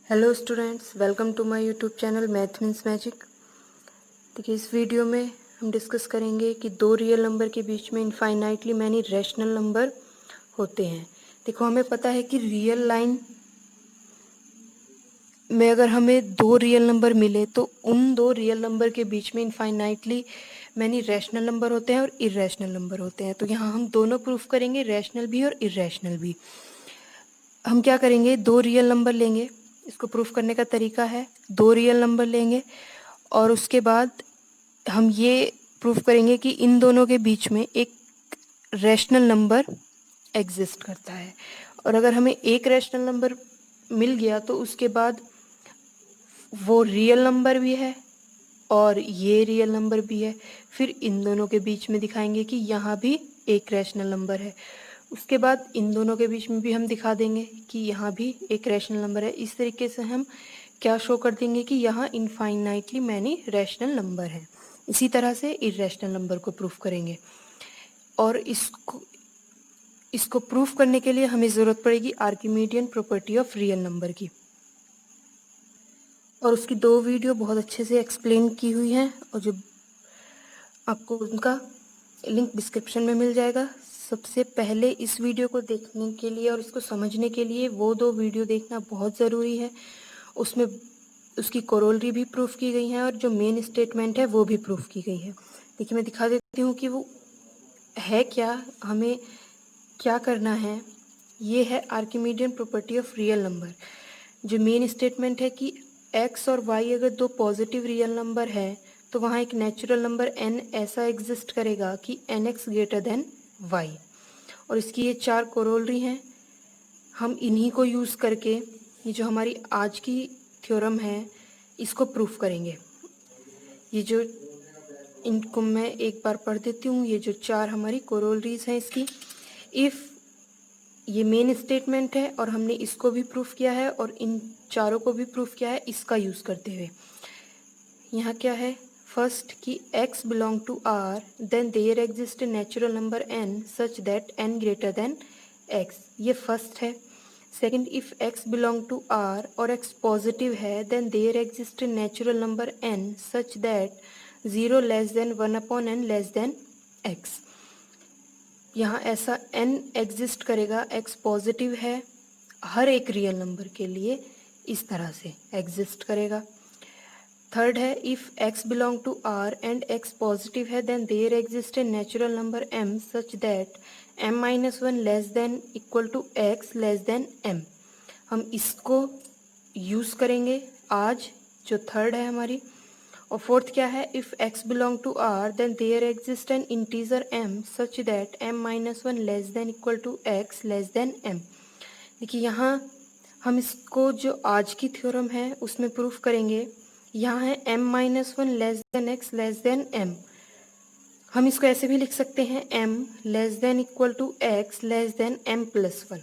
Hello students, welcome to my YouTube channel math means magic. देखिए, इस video में हम डिस्कस करेंगे कि दो रियल नंबर के बीच में इनफाइनाइटली मैनी रैशनल नंबर होते हैं। देखो, हमें पता है कि रियल लाइन में अगर हमें दो रियल नंबर मिले तो उन दो रियल नंबर के बीच में इनफाइनाइटली मैनी रैशनल नंबर होते हैं और इर्रेशनल नंबर होते हैं। तो यहाँ हम दोनों प्रूफ करेंगे, रैशनल भी और इर्रेशनल भी। हम क्या करेंगे, दो रियल नंबर लेंगे। इसको प्रूफ करने का तरीका है, दो रियल नंबर लेंगे और उसके बाद हम ये प्रूफ करेंगे कि इन दोनों के बीच में एक रैशनल नंबर एग्जिस्ट करता है। और अगर हमें एक रैशनल नंबर मिल गया तो उसके बाद वो रियल नंबर भी है और ये रियल नंबर भी है। फिर इन दोनों के बीच में दिखाएंगे कि यहाँ भी एक रैशनल नंबर है। उसके बाद इन दोनों के बीच में भी हम दिखा देंगे कि यहाँ भी एक रैशनल नंबर है। इस तरीके से हम क्या शो कर देंगे कि यहाँ इनफाइनाइटली मैनी रैशनल नंबर है। इसी तरह से इर्रेशनल नंबर को प्रूफ करेंगे और इसको प्रूफ करने के लिए हमें ज़रूरत पड़ेगी Archimedean property of real number की। और उसकी दो वीडियो बहुत अच्छे से एक्सप्लेन की हुई हैं और जो आपको उनका लिंक डिस्क्रिप्शन में मिल जाएगा। सबसे पहले इस वीडियो को देखने के लिए और इसको समझने के लिए वो दो वीडियो देखना बहुत ज़रूरी है। उसमें उसकी कोरोलरी भी प्रूफ की गई है और जो मेन स्टेटमेंट है वो भी प्रूफ की गई है। देखिए, मैं दिखा देती हूँ कि वो है क्या, हमें क्या करना है। ये है Archimedean property of real number. जो मेन स्टेटमेंट है कि x और y अगर दो पॉजिटिव रियल नंबर है तो वहाँ एक नेचुरल नंबर n ऐसा एग्जिस्ट करेगा कि nx ग्रेटर देन y। और इसकी ये चार कोरोलरी हैं। हम इन्हीं को यूज़ करके ये जो हमारी आज की थ्योरम है इसको प्रूफ करेंगे। ये जो इनको मैं एक बार पढ़ देती हूँ। ये जो चार हमारी कोरोलरीज हैं इसकी, इफ़ ये मेन स्टेटमेंट है और हमने इसको भी प्रूफ किया है और इन चारों को भी प्रूफ किया है इसका यूज़ करते हुए। यहाँ क्या है, फर्स्ट कि x belong to r then there exist natural number n such that n greater than x, ये फर्स्ट है। Second, if x belong to r और x पॉजिटिव है then there exist natural number n such that 0 less than 1 upon n less than x। यहाँ ऐसा n exist करेगा, x positive है हर एक रियल नंबर के लिए, इस तरह से एग्जिस्ट करेगा। थर्ड है, if x belong to r and x positive है then there exist a natural number m such that m minus one less than equal to x less than m। हम इसको यूज़ करेंगे आज, जो third है हमारी। और फोर्थ क्या है, if x belong to r then there exist an integer m such that m minus one less than equal to x less than m। देखिए, यहाँ हम इसको जो आज की थ्योरम है उसमें प्रूफ करेंगे। यहाँ है m minus one less than X less than m। हम इसको ऐसे भी लिख सकते हैं m less than equal to X less than m plus one.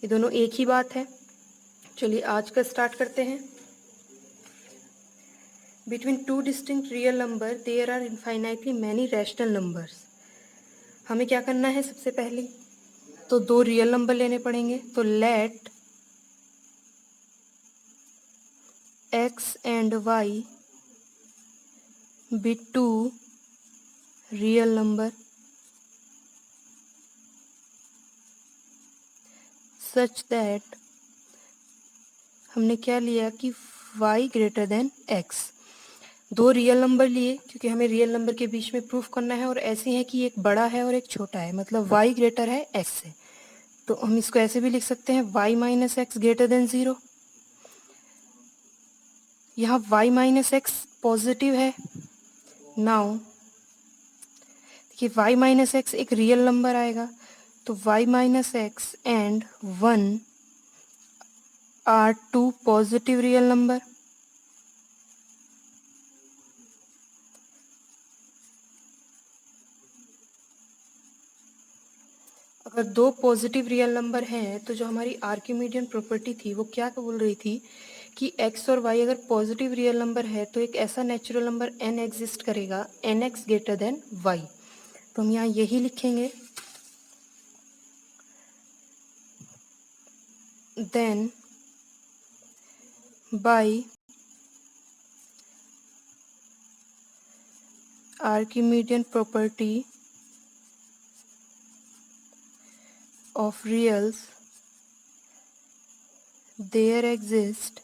ये दोनों एक ही बात है। चलिए आज का स्टार्ट करते हैं। Between two distinct real number there are infinitely many rational numbers. हमें क्या करना है, सबसे पहले तो दो रियल नंबर लेने पड़ेंगे। तो let x and y be two real number such that हमने क्या लिया कि y ग्रेटर देन x। दो रियल नंबर लिए क्योंकि हमें रियल नंबर के बीच में प्रूफ करना है और ऐसे है कि एक बड़ा है और एक छोटा है, मतलब y ग्रेटर है x से। तो हम इसको ऐसे भी लिख सकते हैं y minus X greater than 0। यहाँ y माइनस एक्स पॉजिटिव है। नाउ देखिए, y माइनस एक्स एक रियल नंबर आएगा तो y minus X and 1 are two positive real number. अगर दो पॉजिटिव रियल नंबर हैं तो जो हमारी आर्किमिडियन प्रॉपर्टी थी वो क्या बोल रही थी कि x और y अगर पॉजिटिव रियल नंबर है तो एक ऐसा नेचुरल नंबर n एग्जिस्ट करेगा nx ग्रेटर देन y। तो हम यहाँ यही लिखेंगे, then by Archimedean property of reals, there exists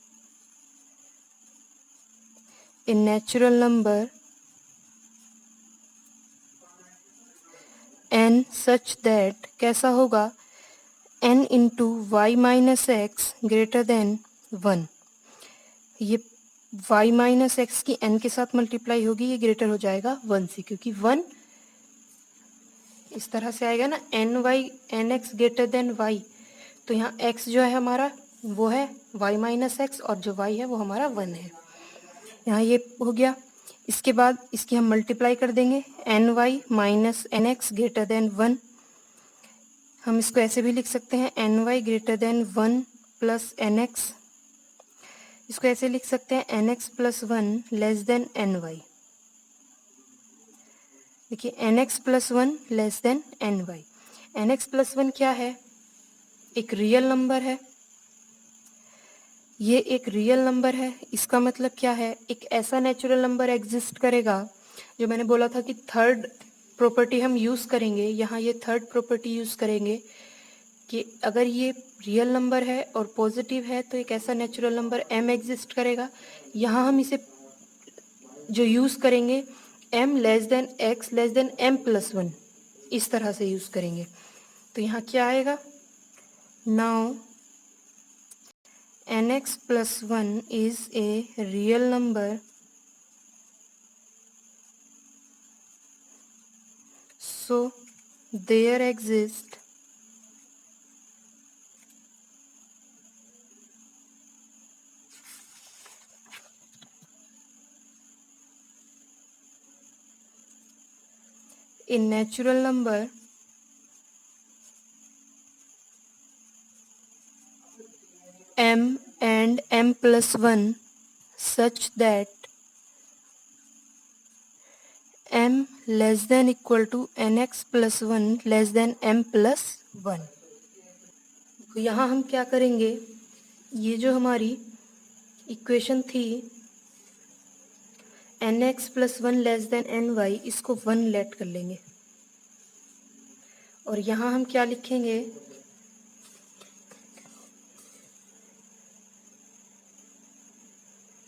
a natural number n such that कैसा होगा n into Y minus X greater than 1। ये y माइनस एक्स की n के साथ मल्टीप्लाई होगी, ये ग्रेटर हो जाएगा 1 से, क्योंकि 1 इस तरह से आएगा ना, N x greater than y, तो यहाँ x जो है हमारा वो है y माइनस एक्स और जो y है वो हमारा 1 है। यहाँ ये हो गया। इसके बाद इसकी हम मल्टीप्लाई कर देंगे, n y minus n x greater than 1। हम इसको ऐसे भी लिख सकते हैं, n y greater than 1 plus n x. इसको ऐसे लिख सकते हैं, n x plus 1 less than n y. देखिए n x plus 1 less than n y. N x plus 1 क्या है? एक रियल नंबर है। ये एक रियल नंबर है, इसका मतलब क्या है? एक ऐसा नेचुरल नंबर एग्जिस्ट करेगा, जो मैंने बोला था कि थर्ड प्रॉपर्टी हम यूज़ करेंगे। यहाँ ये थर्ड प्रॉपर्टी यूज़ करेंगे कि अगर ये रियल नंबर है और पॉजिटिव है तो एक ऐसा नेचुरल नंबर m एग्जिस्ट करेगा। यहाँ हम इसे जो यूज़ करेंगे m less than x less than m plus 1, इस तरह से यूज़ करेंगे। तो यहाँ क्या आएगा? Now nx plus 1 is a real number, so there exists a natural number m and m plus 1 such that m less than equal to nx plus 1 less than m plus 1। तो यहाँ हम क्या करेंगे, ये जो हमारी इक्वेशन थी nx plus 1 less than ny, इसको 1 लेट कर लेंगे और यहाँ हम क्या लिखेंगे,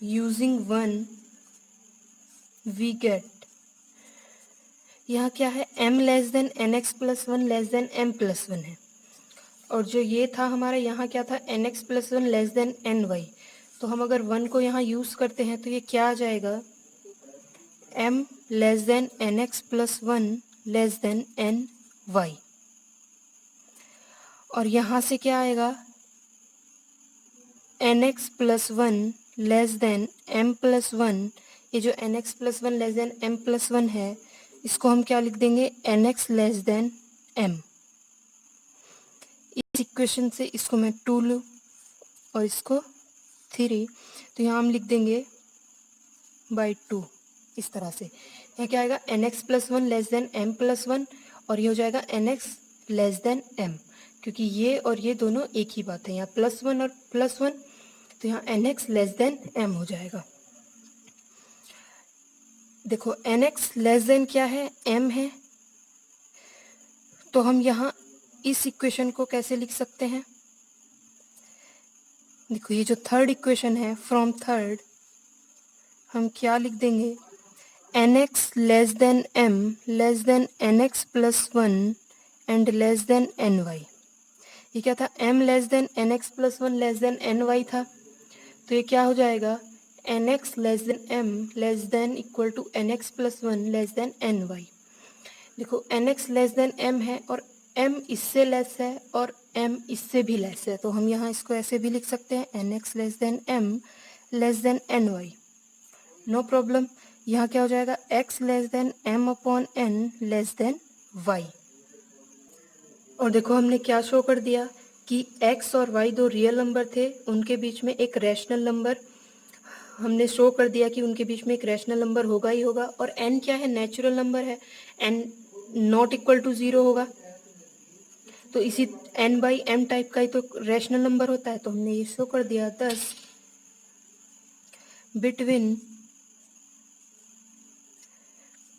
यूजिंग 1 वी गेट, यहाँ क्या है, m less than nx plus 1 less than m plus 1 है। और जो ये था हमारा यहाँ क्या था, nx plus 1 less than ny। तो हम अगर 1 को यहाँ यूज़ करते हैं तो ये क्या आ जाएगा, m less than nx plus 1 less than ny। और यहाँ से क्या आएगा, nx plus 1 less than m plus 1। ये जो nx plus 1 less than m plus 1 है, इसको हम क्या लिख देंगे, nx लेस देन m। इस इक्वेशन से इसको मैं 2 लूँ और इसको 3, तो यहाँ हम लिख देंगे बाई 2, इस तरह से। यहाँ क्या आएगा, nx plus 1 less than m plus 1 और ये हो जाएगा nx लेस देन m, क्योंकि ये और ये दोनों एक ही बात है, यहाँ प्लस 1 और प्लस 1, तो यहाँ nx लेस देन m हो जाएगा। देखो nx लेस देन क्या है, m है, तो हम यहाँ इस इक्वेशन को कैसे लिख सकते हैं, देखो ये जो थर्ड इक्वेशन है, फ्रॉम थर्ड हम क्या लिख देंगे, nx less than m less than nx plus 1 and less than ny। ये क्या था, m less than nx plus 1 less than ny था, तो ये क्या हो जाएगा, nx less than m less than equal to nx plus 1 less than ny। देखो nx लेस देन m है और m इससे लेस है और m इससे भी लेस है, तो हम यहाँ इसको ऐसे भी लिख सकते हैं, nx less than m less than ny। No problem. यहाँ क्या हो जाएगा, x less than m upon n less than y। और देखो हमने क्या शो कर दिया कि x और y दो रियल नंबर थे, उनके बीच में एक रैशनल नंबर हमने शो कर दिया कि उनके बीच में एक रैशनल नंबर होगा ही होगा। और n क्या है, नेचुरल नंबर है, n नॉट इक्वल टू 0 होगा, तो इसी n बाई m टाइप का ही तो रैशनल नंबर होता है, तो हमने ये शो कर दिया। 10 between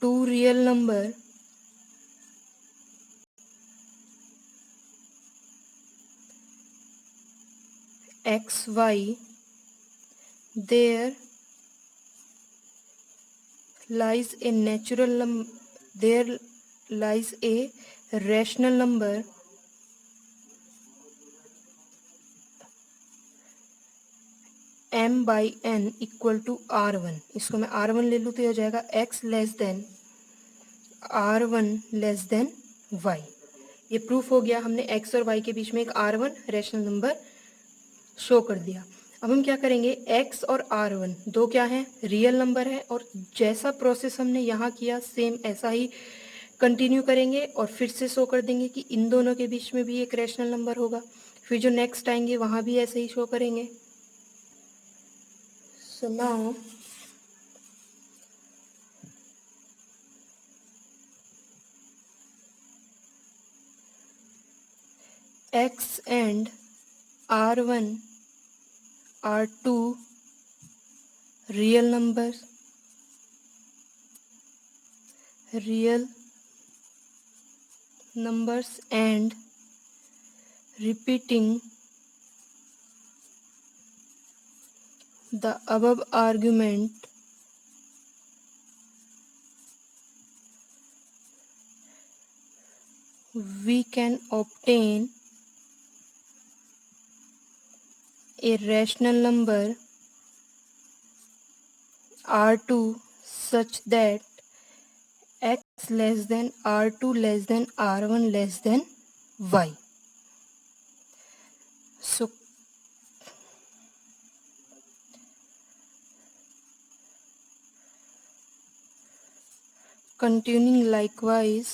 two real number x, y, there lies a there lies a rational number m by n equal to r1। इसको मैं r1 ले लूँ तो हो जाएगा x less than r1 less than y। ये प्रूफ हो गया, हमने x और y के बीच में एक r1 रैशनल नंबर शो कर दिया। अब हम क्या करेंगे, x और r1 दो क्या हैं, रियल नंबर है, और जैसा प्रोसेस हमने यहाँ किया सेम ऐसा ही कंटिन्यू करेंगे और फिर से शो कर देंगे कि इन दोनों के बीच में भी एक रैशनल नंबर होगा। फिर जो नेक्स्ट आएंगे वहाँ भी ऐसे ही शो करेंगे। सो now x and r1 are two real numbers, and repeating the above argument we can obtain a rational number r2 such that x less than r2 less than r1 less than y. So continuing likewise,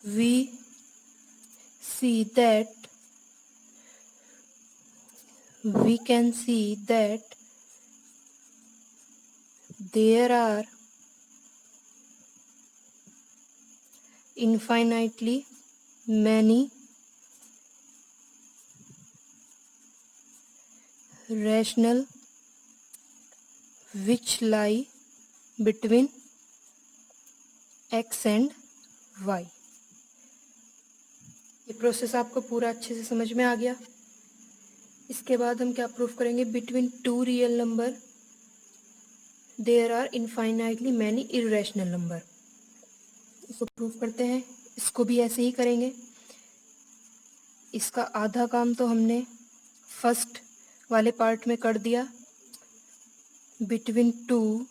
we can see that there are infinitely many rational which lie between x and y। ये process आपको पूरा अच्छे से समझ में आ गया। इसके बाद हम क्या प्रूफ करेंगे, between two real number there are infinitely many irrational number. इसको प्रूफ करते हैं, इसको भी ऐसे ही करेंगे। इसका आधा काम तो हमने फर्स्ट वाले पार्ट में कर दिया। Between two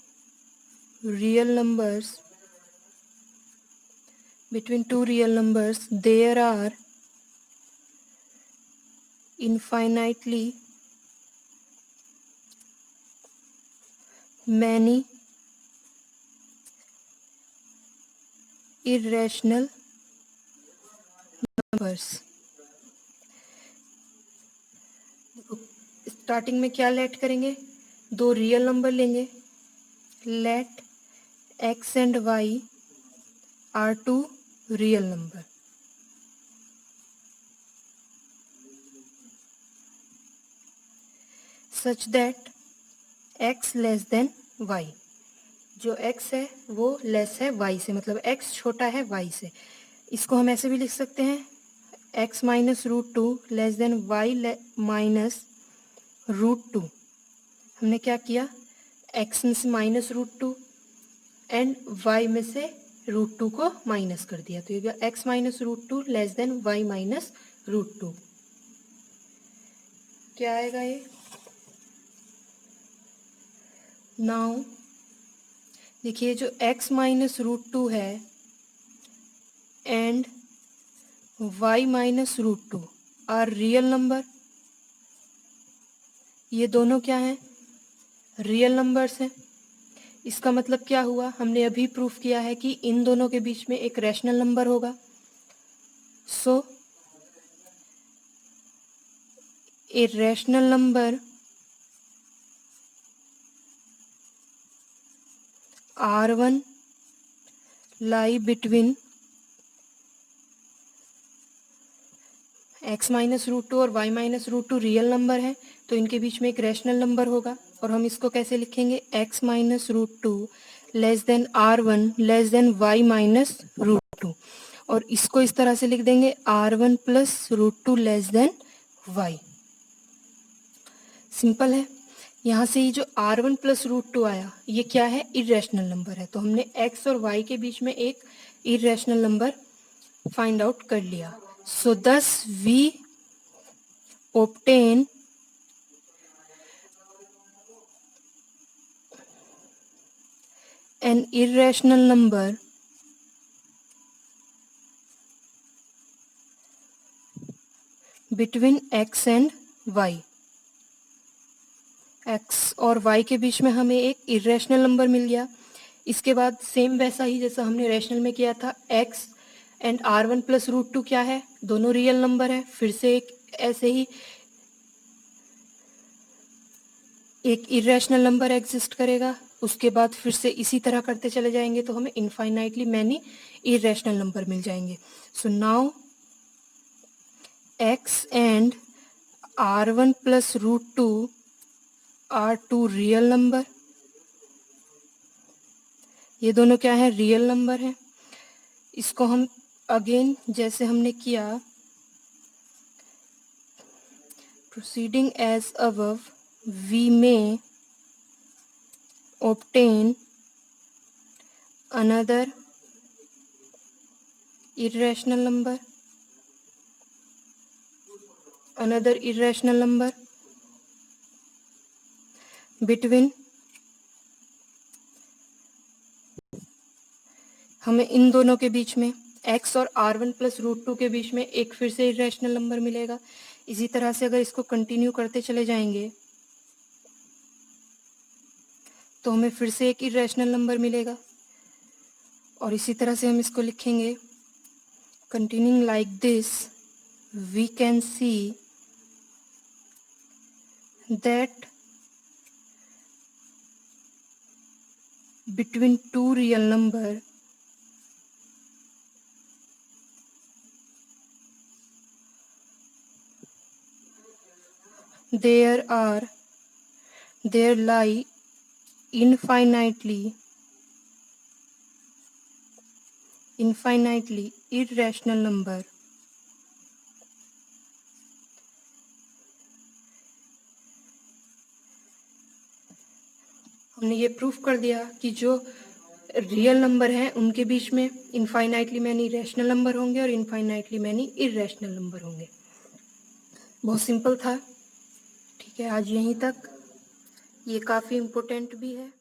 real numbers there are infinitely many irrational numbers। Starting में क्या लेट करेंगे, दो रियल नंबर लेंगे। Let x and y are two real number. Such that x less than y, जो x है वो लेस है y से, मतलब x छोटा है y से। इसको हम ऐसे भी लिख सकते हैं, x minus root two less than y minus root two. हमने क्या किया, x में से minus root two and y में से रूट टू को माइनस कर दिया, तो ये x minus root two less than y minus root two. क्या आएगा ये, नाउ देखिए जो x माइनस रूट टू है and y minus root two are real number. ये दोनों क्या हैं, रियल नंबर्स हैं। इसका मतलब क्या हुआ, हमने अभी प्रूफ किया है कि इन दोनों के बीच में एक रैशनल नंबर होगा। So a rational number r1 lie between x minus root two और y minus root two real number है, तो इनके बीच में एक रैशनल नंबर होगा। और हम इसको कैसे लिखेंगे, x minus root two less than r1 less than y minus root two. और इसको इस तरह से लिख देंगे r1 plus root two less than y। Simple है। यहाँ से ये जो r1 प्लस रूट टू आया, ये क्या है, इरेशनल नंबर है। तो हमने x और y के बीच में एक इरेशनल नंबर फाइंड आउट कर लिया। सो thus we obtain an irrational number between x and y। x और y के बीच में हमें एक इरेशनल नंबर मिल गया। इसके बाद सेम वैसा ही जैसा हमने रैशनल में किया था, x and r1 plus root two क्या है, दोनों रियल नंबर है। फिर से एक ऐसे ही एक इरेशनल नंबर एग्जिस्ट करेगा। उसके बाद फिर से इसी तरह करते चले जाएंगे तो हमें इनफाइनाइटली मैनी इरेशनल नंबर मिल जाएंगे। So now x and r1 plus root two are two real number. ये दोनों क्या है, रियल नंबर है। इसको हम अगेन जैसे हमने किया, proceeding as above we may obtain another irrational number between, हमें इन दोनों के बीच में x और r1 प्लस रूट टू के बीच में एक फिर से इरेशनल नंबर मिलेगा। इसी तरह से अगर इसको कंटिन्यू करते चले जाएंगे तो हमें फिर से एक इरेशनल नंबर मिलेगा। और इसी तरह से हम इसको लिखेंगे, continuing like this we can see that between two real number there lie infinitely irrational number। हमने ये प्रूफ कर दिया कि जो रियल नंबर हैं उनके बीच में इनफाइनाइटली मैनी रैशनल नंबर होंगे और इनफाइनाइटली मैनी इरेशनल नंबर होंगे। बहुत सिंपल था। ठीक है, आज यहीं तक। ये काफ़ी इम्पोर्टेंट भी है।